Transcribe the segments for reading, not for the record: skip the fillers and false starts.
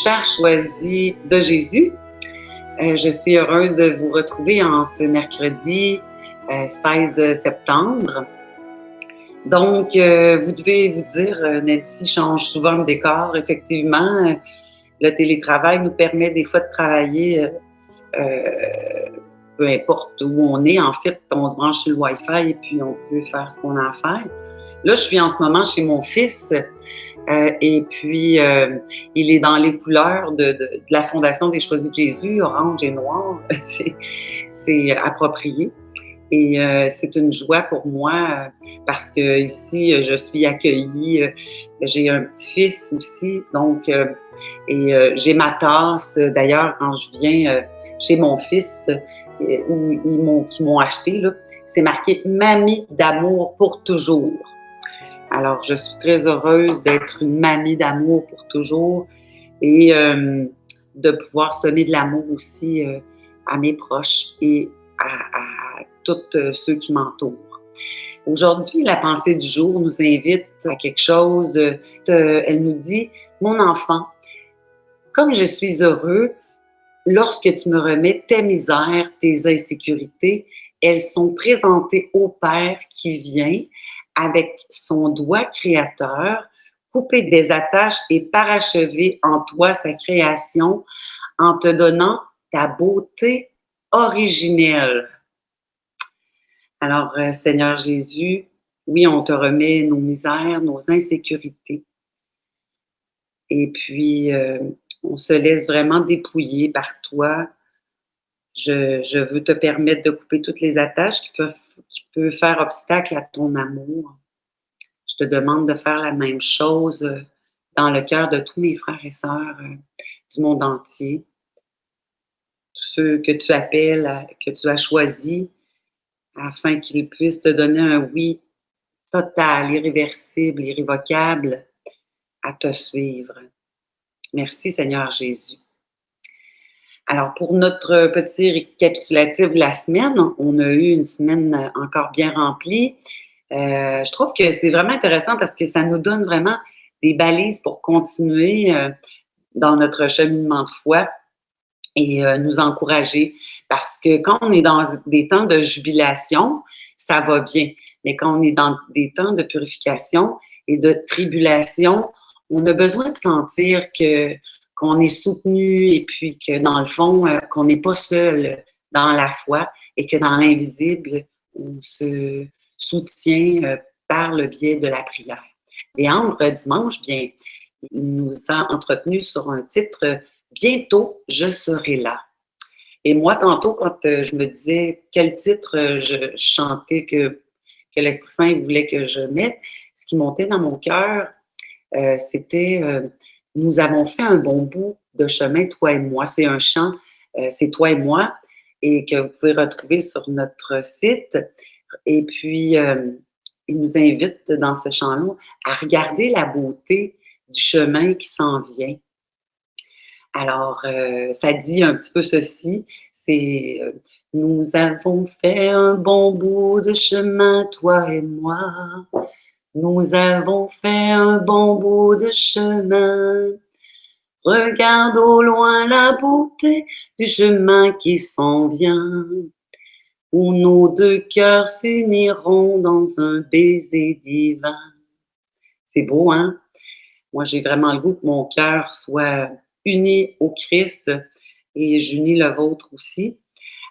Chers choisis de Jésus, je suis heureuse de vous retrouver en ce mercredi 16 septembre. Donc, vous devez vous dire, Nancy change souvent le décor. Effectivement, le télétravail nous permet des fois de travailler, peu importe où on est. En fait, on se branche sur le Wi-Fi et puis on peut faire ce qu'on a à faire. Là, je suis en ce moment chez mon fils. Et puis, il est dans les couleurs de la Fondation des Choisis de Jésus, orange et noir. C'est approprié. Et c'est une joie pour moi parce que ici, je suis accueillie. J'ai un petit-fils aussi, donc, j'ai ma tasse. D'ailleurs, quand je viens chez mon fils, qui m'ont acheté, là, c'est marqué « Mamie d'amour pour toujours ». Alors, je suis très heureuse d'être une mamie d'amour pour toujours et de pouvoir semer de l'amour aussi à mes proches et à tous ceux qui m'entourent. Aujourd'hui, la pensée du jour nous invite à quelque chose. Elle nous dit « Mon enfant, comme je suis heureux, lorsque tu me remets tes misères, tes insécurités, elles sont présentées au Père qui vient avec son doigt créateur, couper des attaches et parachever en toi sa création en te donnant ta beauté originelle. » Alors, Seigneur Jésus, oui, on te remet nos misères, nos insécurités. Et puis, on se laisse vraiment dépouiller par toi. Je veux te permettre de couper toutes les attaches qui peuvent faire obstacle à ton amour. Je te demande de faire la même chose dans le cœur de tous mes frères et sœurs du monde entier. Tous ceux que tu appelles, que tu as choisis, afin qu'ils puissent te donner un oui total, irréversible, irrévocable à te suivre. Merci Seigneur Jésus. Alors, pour notre petit récapitulatif de la semaine, on a eu une semaine encore bien remplie. Je trouve que c'est vraiment intéressant parce que ça nous donne vraiment des balises pour continuer dans notre cheminement de foi et nous encourager. Parce que quand on est dans des temps de jubilation, ça va bien. Mais quand on est dans des temps de purification et de tribulation, on a besoin de sentir qu'on est soutenu et puis que dans le fond, qu'on n'est pas seul dans la foi et que dans l'invisible, on se soutient par le biais de la prière. Léandre, dimanche, bien, il nous a entretenu sur un titre « Bientôt, je serai là ». Et moi, tantôt, quand je me disais quel titre je chantais que l'Esprit Saint voulait que je mette, ce qui montait dans mon cœur, c'était nous avons fait un bon bout de chemin, toi et moi. C'est un chant, c'est toi et moi, et que vous pouvez retrouver sur notre site. Et puis, il nous invite dans ce chant-là à regarder la beauté du chemin qui s'en vient. Alors, ça dit un petit peu ceci, c'est nous avons fait un bon bout de chemin, toi et moi. Nous avons fait un bon bout de chemin. Regarde au loin la beauté du chemin qui s'en vient, où nos deux cœurs s'uniront dans un baiser divin. C'est beau, hein? Moi, j'ai vraiment le goût que mon cœur soit uni au Christ et j'unis le vôtre aussi.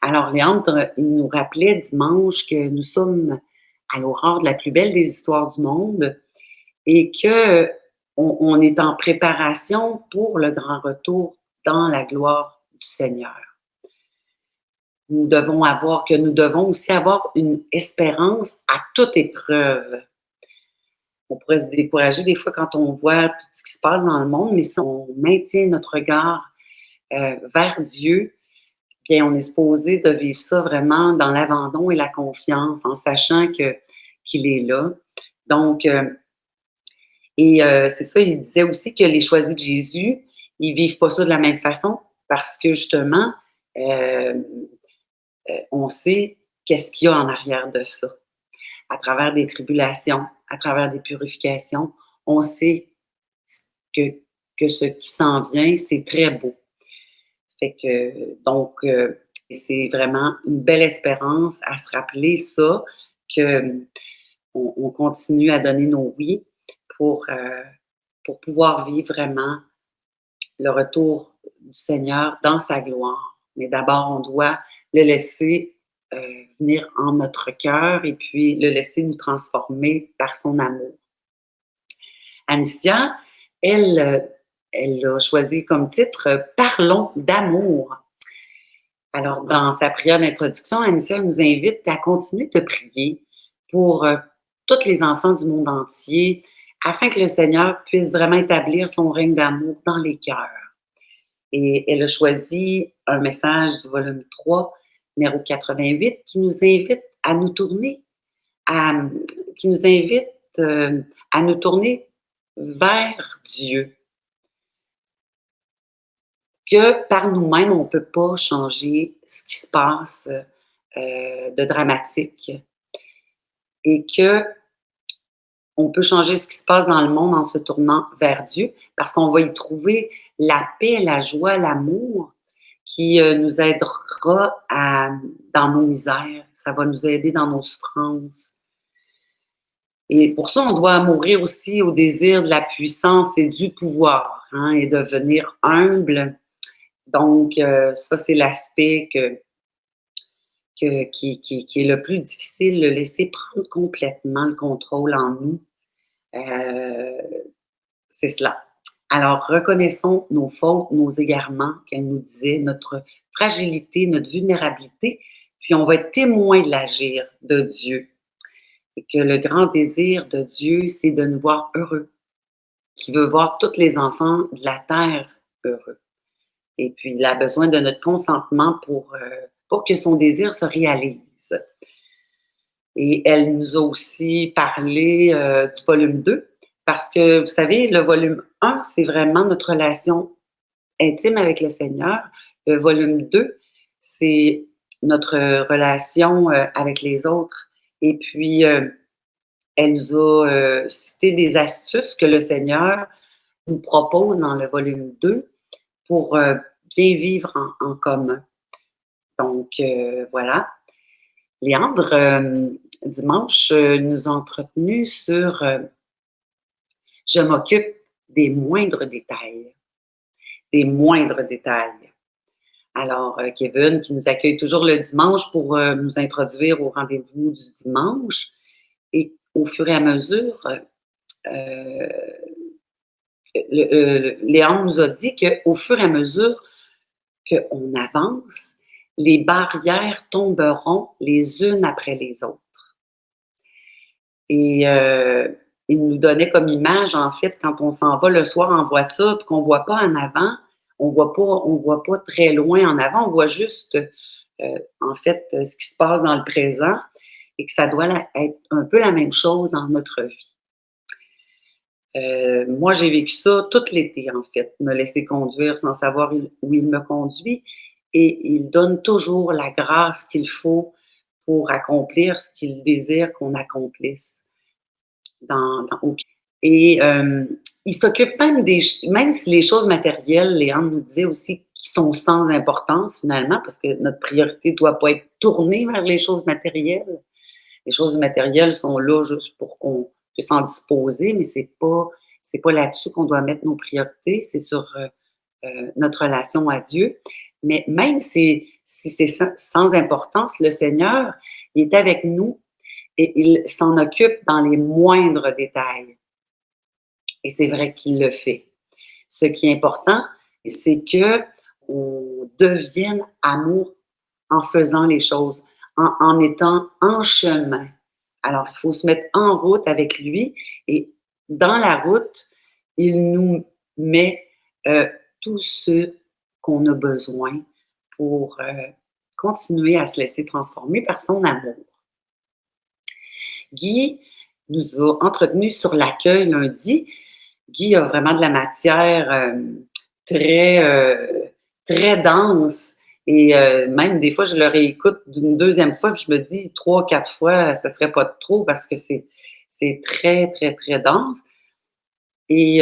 Alors, Léandre, il nous rappelait dimanche que nous sommes à l'aurore de la plus belle des histoires du monde et qu'on est en préparation pour le grand retour dans la gloire du Seigneur. Nous devons aussi avoir une espérance à toute épreuve. On pourrait se décourager des fois quand on voit tout ce qui se passe dans le monde, mais si on maintient notre regard vers Dieu, bien, on est supposé de vivre ça vraiment dans l'abandon et la confiance, en sachant qu'il est là. Donc, c'est ça, il disait aussi que les choisis de Jésus, ils ne vivent pas ça de la même façon parce que justement, on sait qu'est-ce qu'il y a en arrière de ça. À travers des tribulations, à travers des purifications, on sait que que ce qui s'en vient, c'est très beau. Fait que donc c'est vraiment une belle espérance à se rappeler ça, que on continue à donner nos oui pour pouvoir vivre vraiment le retour du Seigneur dans sa gloire. Mais d'abord, on doit le laisser venir en notre cœur et puis le laisser nous transformer par son amour. Anicia, elle, elle a choisi comme titre Parlons d'amour. Alors, dans sa prière d'introduction, Anicia nous invite à continuer de prier pour tous les enfants du monde entier afin que le Seigneur puisse vraiment établir son règne d'amour dans les cœurs. Et elle a choisi un message du volume 3, numéro 88, qui nous invite à nous tourner, qui nous invite à nous tourner vers Dieu. Que par nous-mêmes, on ne peut pas changer ce qui se passe de dramatique et que on peut changer ce qui se passe dans le monde en se tournant vers Dieu parce qu'on va y trouver la paix, la joie, l'amour qui nous aidera dans nos misères. Ça va nous aider dans nos souffrances. Et pour ça, on doit mourir aussi au désir de la puissance et du pouvoir, hein, et devenir humble. Donc, ça, c'est l'aspect qui est le plus difficile, le laisser prendre complètement le contrôle en nous. C'est cela. Alors, reconnaissons nos fautes, nos égarements, qu'elle nous disait, notre fragilité, notre vulnérabilité, puis on va être témoin de l'agir de Dieu. Et que le grand désir de Dieu, c'est de nous voir heureux, qui veut voir tous les enfants de la terre heureux. Et puis, il a besoin de notre consentement pour que son désir se réalise. Et elle nous a aussi parlé du volume 2, parce que, vous savez, le volume 1, c'est vraiment notre relation intime avec le Seigneur. Le volume 2, c'est notre relation avec les autres. Et puis, elle nous a cité des astuces que le Seigneur nous propose dans le volume 2 pour bien vivre en commun. Donc, voilà. Léandre, dimanche, nous a entretenus sur je m'occupe des moindres détails. Des moindres détails. Alors, Kevin, qui nous accueille toujours le dimanche pour nous introduire au rendez-vous du dimanche. Et au fur et à mesure, Léandre nous a dit qu'au fur et à mesure qu'on avance, les barrières tomberont les unes après les autres. Et il nous donnait comme image, en fait, quand on s'en va le soir en voiture et qu'on ne voit pas en avant, on voit pas très loin en avant, on voit juste, en fait, ce qui se passe dans le présent et que ça doit être un peu la même chose dans notre vie. Moi, j'ai vécu ça tout l'été, en fait, me laisser conduire sans savoir où il me conduit. Et il donne toujours la grâce qu'il faut pour accomplir ce qu'il désire qu'on accomplisse. Et il s'occupe même si les choses matérielles, Léandre nous disait aussi, qui sont sans importance finalement, parce que notre priorité ne doit pas être tournée vers les choses matérielles. Les choses matérielles sont là juste pour qu'on puisse en disposer, mais c'est pas là-dessus qu'on doit mettre nos priorités, c'est sur notre relation à Dieu. Mais même si c'est sans importance, le Seigneur, il est avec nous et il s'en occupe dans les moindres détails. Et c'est vrai qu'il le fait. Ce qui est important, c'est qu'on devienne amour en faisant les choses, en étant en chemin. Alors, il faut se mettre en route avec lui et dans la route, il nous met tout ce qu'on a besoin pour continuer à se laisser transformer par son amour. Guy nous a entretenus sur l'accueil lundi. Guy a vraiment de la matière très dense et même des fois, je le réécoute une deuxième fois puis je me dis 3, 4 fois, ça serait pas trop parce que c'est très, très, très dense. Et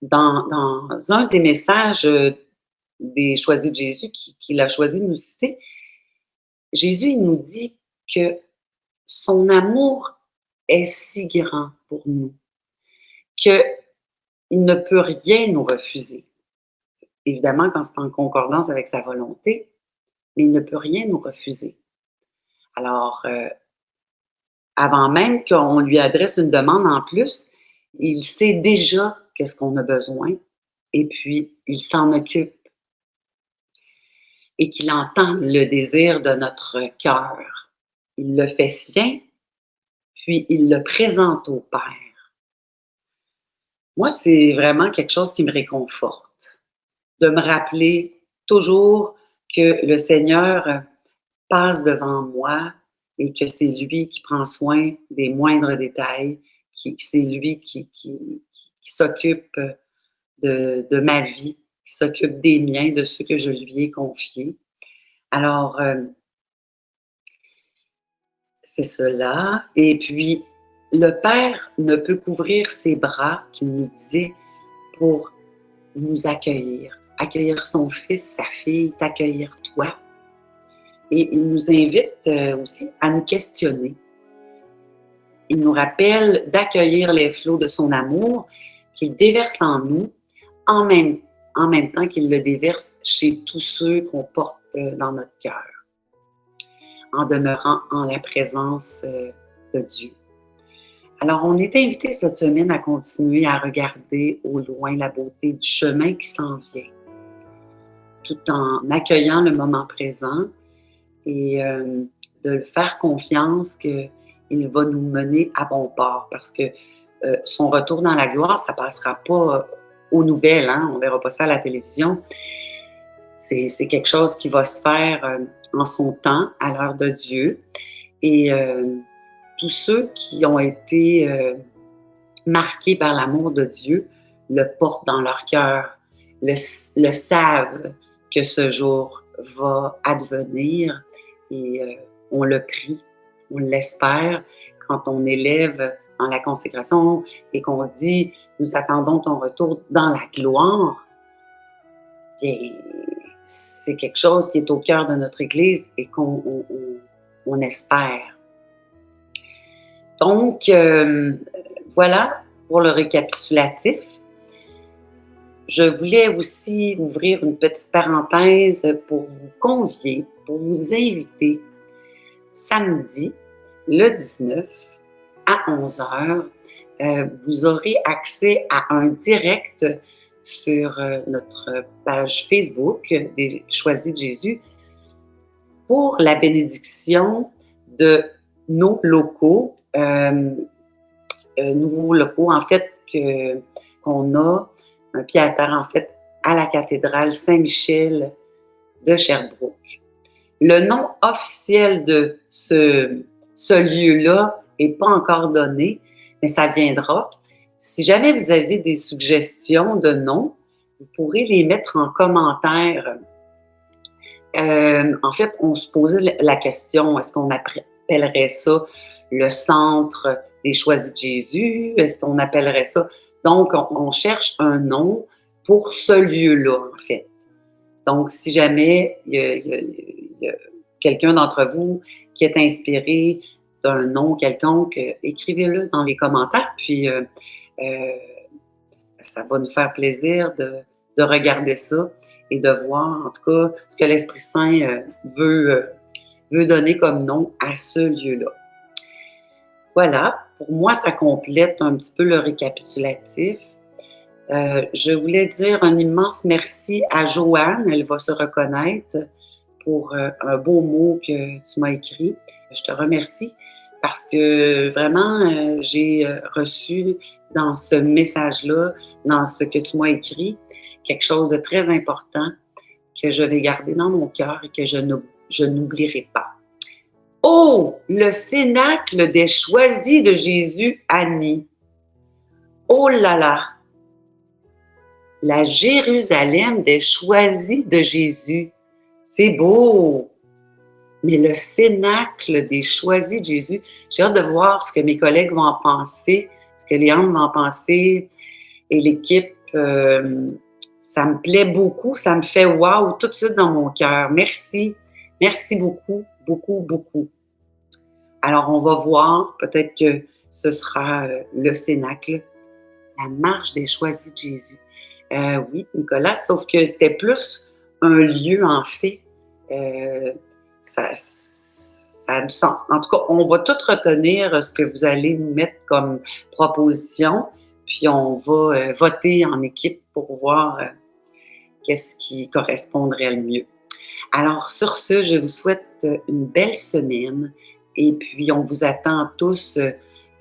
dans un des messages des Choisis de Jésus qu'il a choisi de nous citer, Jésus, il nous dit que son amour est si grand pour nous qu'il ne peut rien nous refuser. Évidemment, quand c'est en concordance avec sa volonté, mais il ne peut rien nous refuser. Alors, avant même qu'on lui adresse une demande en plus, il sait déjà qu'est-ce qu'on a besoin et puis il s'en occupe et qu'il entend le désir de notre cœur. Il le fait sien, puis il le présente au Père. Moi, c'est vraiment quelque chose qui me réconforte, de me rappeler toujours que le Seigneur passe devant moi et que c'est lui qui prend soin des moindres détails, c'est lui qui s'occupe de ma vie, qui s'occupe des miens, de ceux que je lui ai confiés. Alors, c'est cela. Et puis, le Père ne peut couvrir ses bras, qu'il nous disait, pour nous accueillir son fils, sa fille, t'accueillir toi. Et il nous invite aussi à nous questionner. Il nous rappelle d'accueillir les flots de son amour qu'il déverse en nous, en même temps qu'il le déverse chez tous ceux qu'on porte dans notre cœur, en demeurant en la présence de Dieu. Alors, on est invité cette semaine à continuer à regarder au loin la beauté du chemin qui s'en vient, tout en accueillant le moment présent et de faire confiance qu'il va nous mener à bon port, parce que son retour dans la gloire, ça ne passera pas aux nouvelles, hein? On ne verra pas ça à la télévision. C'est quelque chose qui va se faire en son temps, à l'heure de Dieu. Et tous ceux qui ont été marqués par l'amour de Dieu le portent dans leur cœur, le savent que ce jour va advenir et on le prie, on l'espère quand on élève dans la consécration et qu'on dit « Nous attendons ton retour dans la gloire », bien, c'est quelque chose qui est au cœur de notre Église et qu'on espère. Donc, voilà pour le récapitulatif. Je voulais aussi ouvrir une petite parenthèse pour vous convier, pour vous inviter samedi, le 19, à 11 heures. Vous aurez accès à un direct sur notre page Facebook des Choisis de Jésus pour la bénédiction de nos locaux, nouveaux locaux en fait qu'on a un pied à terre en fait à la cathédrale Saint-Michel de Sherbrooke. Le nom officiel de ce lieu-là n'est pas encore donné, mais ça viendra. Si jamais vous avez des suggestions de noms, vous pourrez les mettre en commentaire. En fait, on se posait la question, est-ce qu'on appellerait ça le centre des Choisis de Jésus? Est-ce qu'on appellerait ça? Donc, on cherche un nom pour ce lieu-là, en fait. Donc, si jamais il y a quelqu'un d'entre vous qui est inspiré d'un nom quelconque, écrivez-le dans les commentaires, puis ça va nous faire plaisir de regarder ça et de voir, en tout cas, ce que l'Esprit Saint veut donner comme nom à ce lieu-là. Voilà, pour moi, ça complète un petit peu le récapitulatif. Je voulais dire un immense merci à Joanne, elle va se reconnaître pour un beau mot que tu m'as écrit. Je te remercie parce que vraiment, j'ai reçu dans ce message-là, dans ce que tu m'as écrit, quelque chose de très important que je vais garder dans mon cœur et que je n'oublierai pas. Oh, le cénacle des Choisis de Jésus, Annie. Oh là là, la Jérusalem des Choisis de Jésus. C'est beau. Mais le cénacle des Choisis de Jésus, j'ai hâte de voir ce que mes collègues vont en penser, ce que Léandre va en penser. et l'équipe, ça me plaît beaucoup, ça me fait wow tout de suite dans mon cœur. Merci, merci beaucoup, beaucoup, beaucoup. Alors, on va voir, peut-être que ce sera le Cénacle, la marche des choisis de Jésus. Oui, Nicolas, sauf que c'était plus un lieu, en fait. Ça a du sens. En tout cas, on va tout retenir ce que vous allez nous mettre comme proposition, puis on va voter en équipe pour voir qu'est-ce qui correspondrait le mieux. Alors, sur ce, je vous souhaite une belle semaine et puis on vous attend tous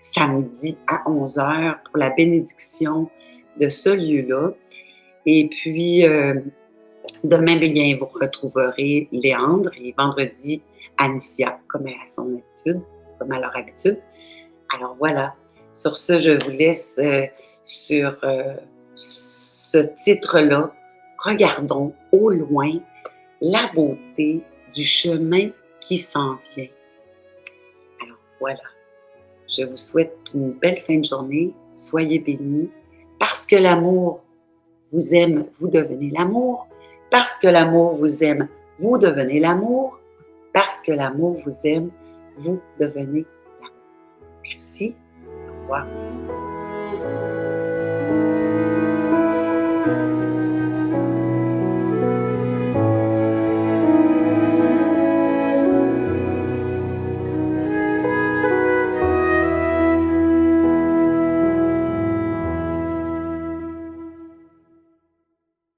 samedi à 11h pour la bénédiction de ce lieu-là. Et puis, demain, bien, vous retrouverez Léandre et vendredi, Anicia, comme à son habitude, comme à leur habitude. Alors voilà, sur ce, je vous laisse sur ce titre-là. Regardons au loin la beauté du chemin qui s'en vient. Alors voilà, je vous souhaite une belle fin de journée. Soyez bénis. Parce que l'amour vous aime, vous devenez l'amour. Parce que l'amour vous aime, vous devenez l'amour. Parce que l'amour vous aime, vous devenez l'amour. Merci. Au revoir.